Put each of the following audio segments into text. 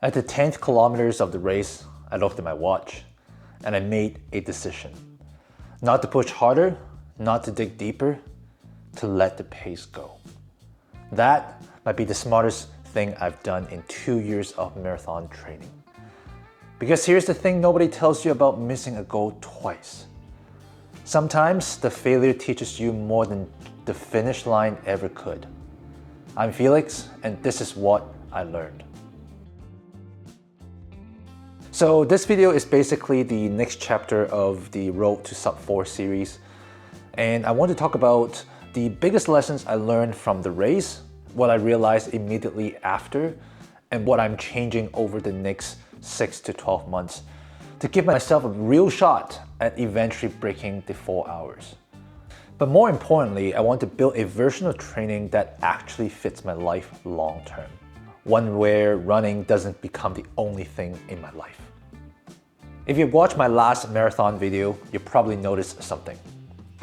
At the 10th kilometers of the race, I looked at my watch and I made a decision. Not to push harder, not to dig deeper, to let the pace go. That might be the smartest thing I've done in 2 years of marathon training. Because here's the thing nobody tells you about missing a goal twice. Sometimes the failure teaches you more than the finish line ever could. I'm Felix, and this is what I learned. So this video is basically the next chapter of the Road to Sub-4 series. And I want to talk about the biggest lessons I learned from the race, what I realized immediately after, and what I'm changing over the next 6 to 12 months to give myself a real shot at eventually breaking the 4 hours. But more importantly, I want to build a version of training that actually fits my life long term. One where running doesn't become the only thing in my life. If you've watched my last marathon video, you probably noticed something.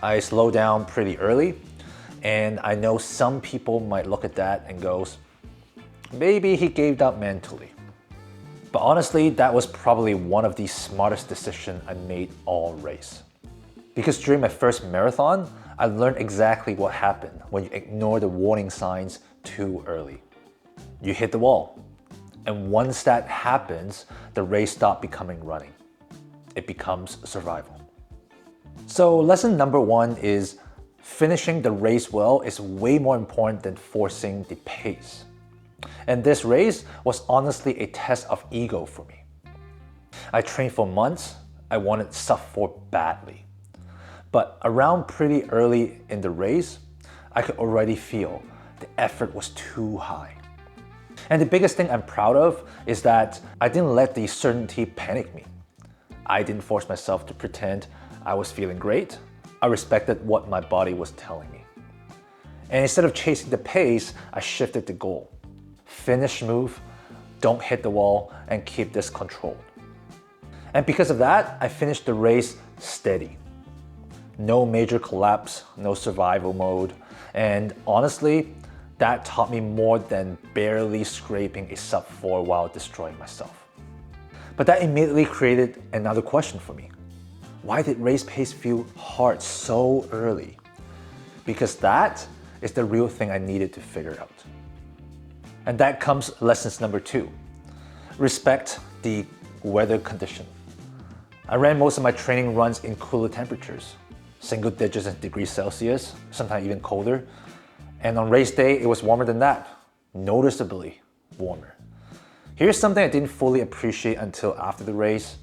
I slowed down pretty early, and I know some people might look at that and goes, maybe he gave up mentally. But honestly, that was probably one of the smartest decisions I made all race. Because during my first marathon, I learned exactly what happened when you ignore the warning signs too early. You hit the wall. And once that happens, the race stops becoming running. It becomes survival. So lesson number 1 is finishing the race well is way more important than forcing the pace. And this race was honestly a test of ego for me. I trained for months. I wanted sub-4 badly. But around pretty early in the race, I could already feel the effort was too high. And the biggest thing I'm proud of is that I didn't let the certainty panic me. I didn't force myself to pretend I was feeling great. I respected what my body was telling me. And instead of chasing the pace, I shifted the goal. Finish smooth, don't hit the wall, and keep this controlled. And because of that, I finished the race steady. No major collapse, no survival mode, and honestly, that taught me more than barely scraping a sub-4 while destroying myself. But that immediately created another question for me. Why did race pace feel hard so early? Because that is the real thing I needed to figure out. And that comes lessons number 2. Respect the weather condition. I ran most of my training runs in cooler temperatures, single digits in degrees Celsius, sometimes even colder. And on race day, it was warmer than that, noticeably warmer. Here's something I didn't fully appreciate until after the race.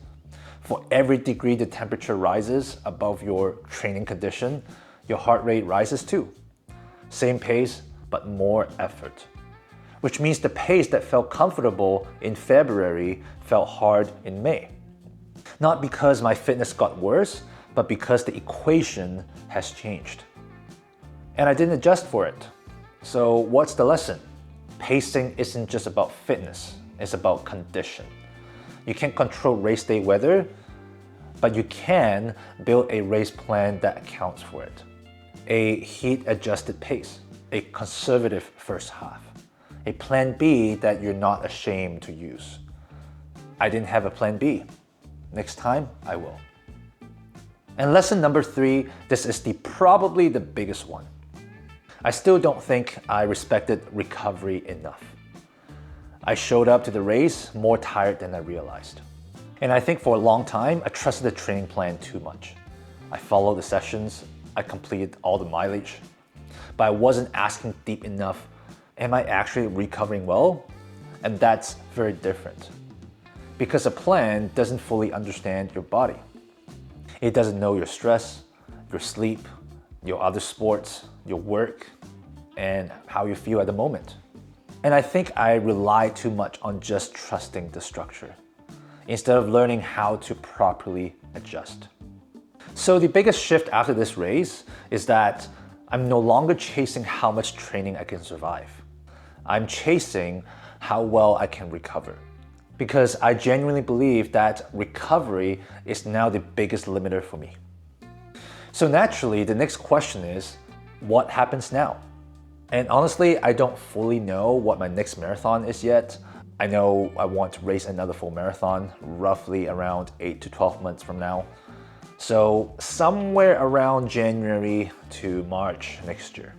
For every degree the temperature rises above your training condition, your heart rate rises too. Same pace, but more effort. Which means the pace that felt comfortable in February felt hard in May. Not because my fitness got worse, but because the equation has changed. And I didn't adjust for it. So what's the lesson? Pacing isn't just about fitness, it's about condition. You can't control race day weather, but you can build a race plan that accounts for it. A heat-adjusted pace, a conservative first half, a plan B that you're not ashamed to use. I didn't have a plan B. Next time, I will. And lesson number 3, this is probably the biggest one. I still don't think I respected recovery enough. I showed up to the race more tired than I realized. And I think for a long time, I trusted the training plan too much. I followed the sessions, I completed all the mileage, but I wasn't asking deep enough, am I actually recovering well? And that's very different. Because a plan doesn't fully understand your body. It doesn't know your stress, your sleep, your other sports, your work, and how you feel at the moment. And I think I rely too much on just trusting the structure, instead of learning how to properly adjust. So the biggest shift after this race is that I'm no longer chasing how much training I can survive. I'm chasing how well I can recover. Because I genuinely believe that recovery is now the biggest limiter for me. So naturally, the next question is, what happens now? And honestly, I don't fully know what my next marathon is yet, I know I want to race another full marathon roughly around 8 to 12 months from now. So somewhere around January to March next year.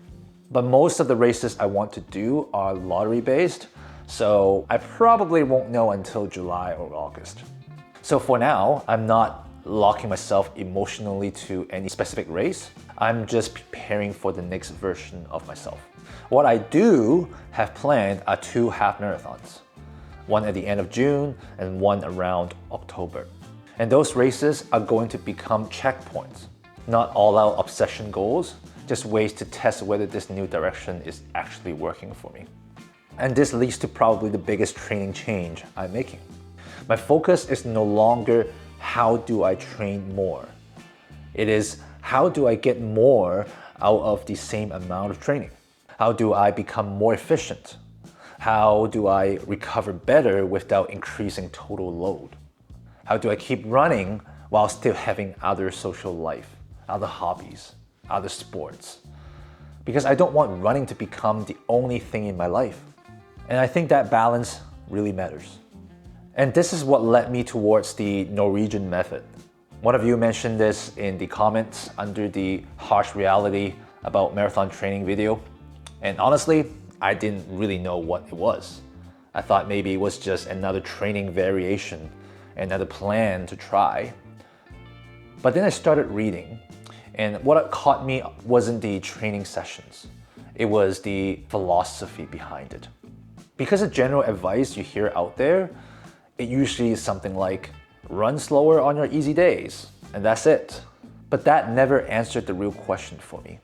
But most of the races I want to do are lottery based, so I probably won't know until July or August. So for now, I'm not locking myself emotionally to any specific race. I'm just preparing for the next version of myself. What I do have planned are 2 half marathons, one at the end of June and one around October. And those races are going to become checkpoints, not all-out obsession goals, just ways to test whether this new direction is actually working for me. And this leads to probably the biggest training change I'm making. My focus is no longer how do I train more. It is how do I get more out of the same amount of training? How do I become more efficient? How do I recover better without increasing total load? How do I keep running while still having other social life, other hobbies, other sports? Because I don't want running to become the only thing in my life. And I think that balance really matters. And this is what led me towards the Norwegian method. One of you mentioned this in the comments under the harsh reality about marathon training video. And honestly, I didn't really know what it was. I thought maybe it was just another training variation, another plan to try. But then I started reading, and what caught me wasn't the training sessions. It was the philosophy behind it. Because the general advice you hear out there, it usually is something like, run slower on your easy days, and that's it. But that never answered the real question for me.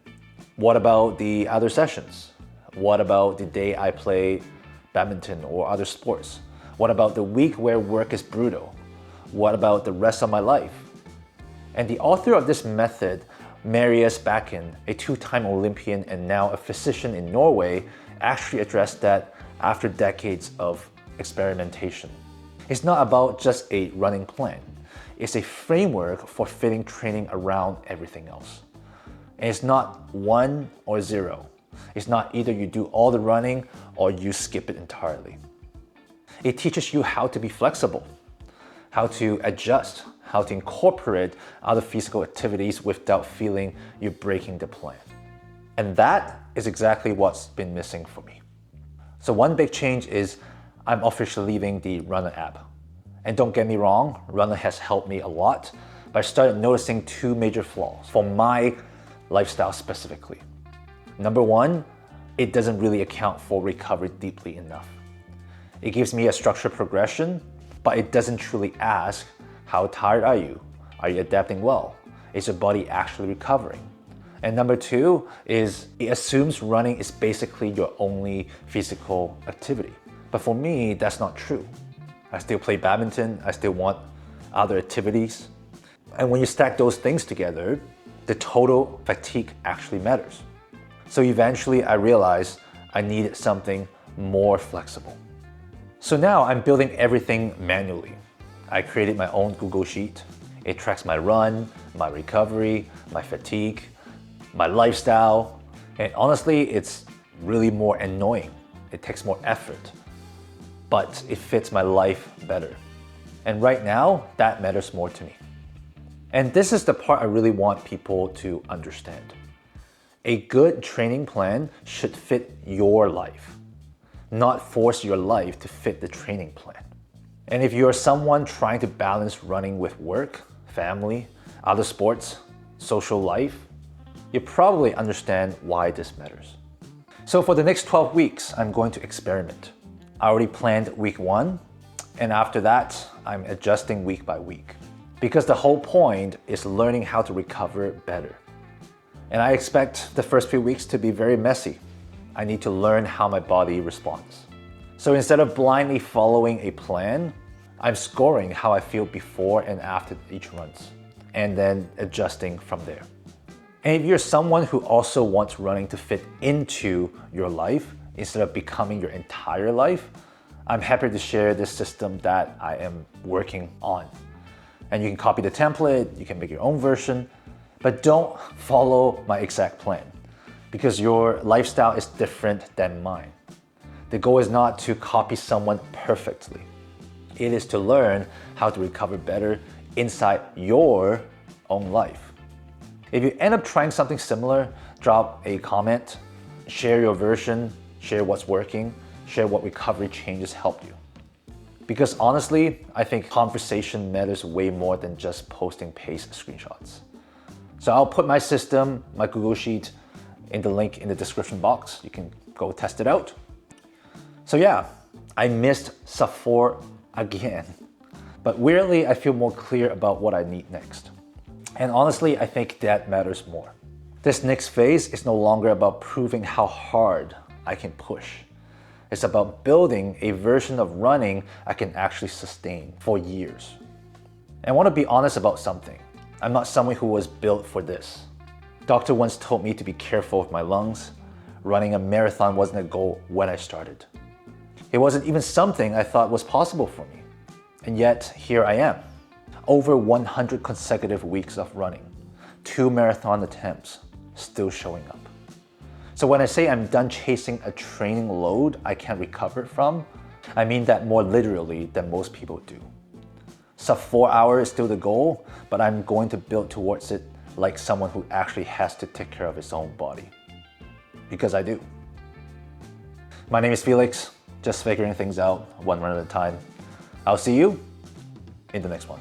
What about the other sessions? What about the day I play badminton or other sports? What about the week where work is brutal? What about the rest of my life? And the author of this method, Marius Bakken, a 2-time Olympian and now a physician in Norway, actually addressed that after decades of experimentation. It's not about just a running plan. It's a framework for fitting training around everything else. And it's not 1 or 0. It's not either you do all the running or you skip it entirely. It teaches you how to be flexible, how to adjust, how to incorporate other physical activities without feeling you're breaking the plan. And that is exactly what's been missing for me. So one big change is I'm officially leaving the Runna app. And don't get me wrong, Runna has helped me a lot, but I started noticing 2 major flaws for my lifestyle specifically. Number 1, it doesn't really account for recovery deeply enough. It gives me a structured progression, but it doesn't truly ask, how tired are you? Are you adapting well? Is your body actually recovering? And number 2 is it assumes running is basically your only physical activity. But for me, that's not true. I still play badminton, I still want other activities. And when you stack those things together, the total fatigue actually matters. So eventually I realized I needed something more flexible. So now I'm building everything manually. I created my own Google Sheet. It tracks my run, my recovery, my fatigue, my lifestyle, and honestly, it's really more annoying. It takes more effort, but it fits my life better. And right now, that matters more to me. And this is the part I really want people to understand. A good training plan should fit your life, not force your life to fit the training plan. And if you're someone trying to balance running with work, family, other sports, social life, you probably understand why this matters. So for the next 12 weeks, I'm going to experiment. I already planned week 1, and after that, I'm adjusting week by week. Because the whole point is learning how to recover better. And I expect the first few weeks to be very messy. I need to learn how my body responds. So instead of blindly following a plan, I'm scoring how I feel before and after each runs, and then adjusting from there. And if you're someone who also wants running to fit into your life instead of becoming your entire life, I'm happy to share this system that I am working on. And you can copy the template, you can make your own version, but don't follow my exact plan because your lifestyle is different than mine. The goal is not to copy someone perfectly. It is to learn how to recover better inside your own life. If you end up trying something similar, drop a comment, share your version, share what's working, share what recovery changes helped you. Because honestly, I think conversation matters way more than just posting paste screenshots. So I'll put my system, my Google Sheet, in the link in the description box. You can go test it out. So yeah, I missed Sub-4 again. But weirdly, I feel more clear about what I need next. And honestly, I think that matters more. This next phase is no longer about proving how hard I can push. It's about building a version of running I can actually sustain for years. And I want to be honest about something. I'm not someone who was built for this. Doctor once told me to be careful with my lungs. Running a marathon wasn't a goal when I started. It wasn't even something I thought was possible for me. And yet, here I am. Over 100 consecutive weeks of running. 2 marathon attempts, still showing up. So when I say I'm done chasing a training load I can't recover from, I mean that more literally than most people do. Sub-4 hour is still the goal, but I'm going to build towards it like someone who actually has to take care of his own body. Because I do. My name is Felix, just figuring things out one run at a time. I'll see you in the next one.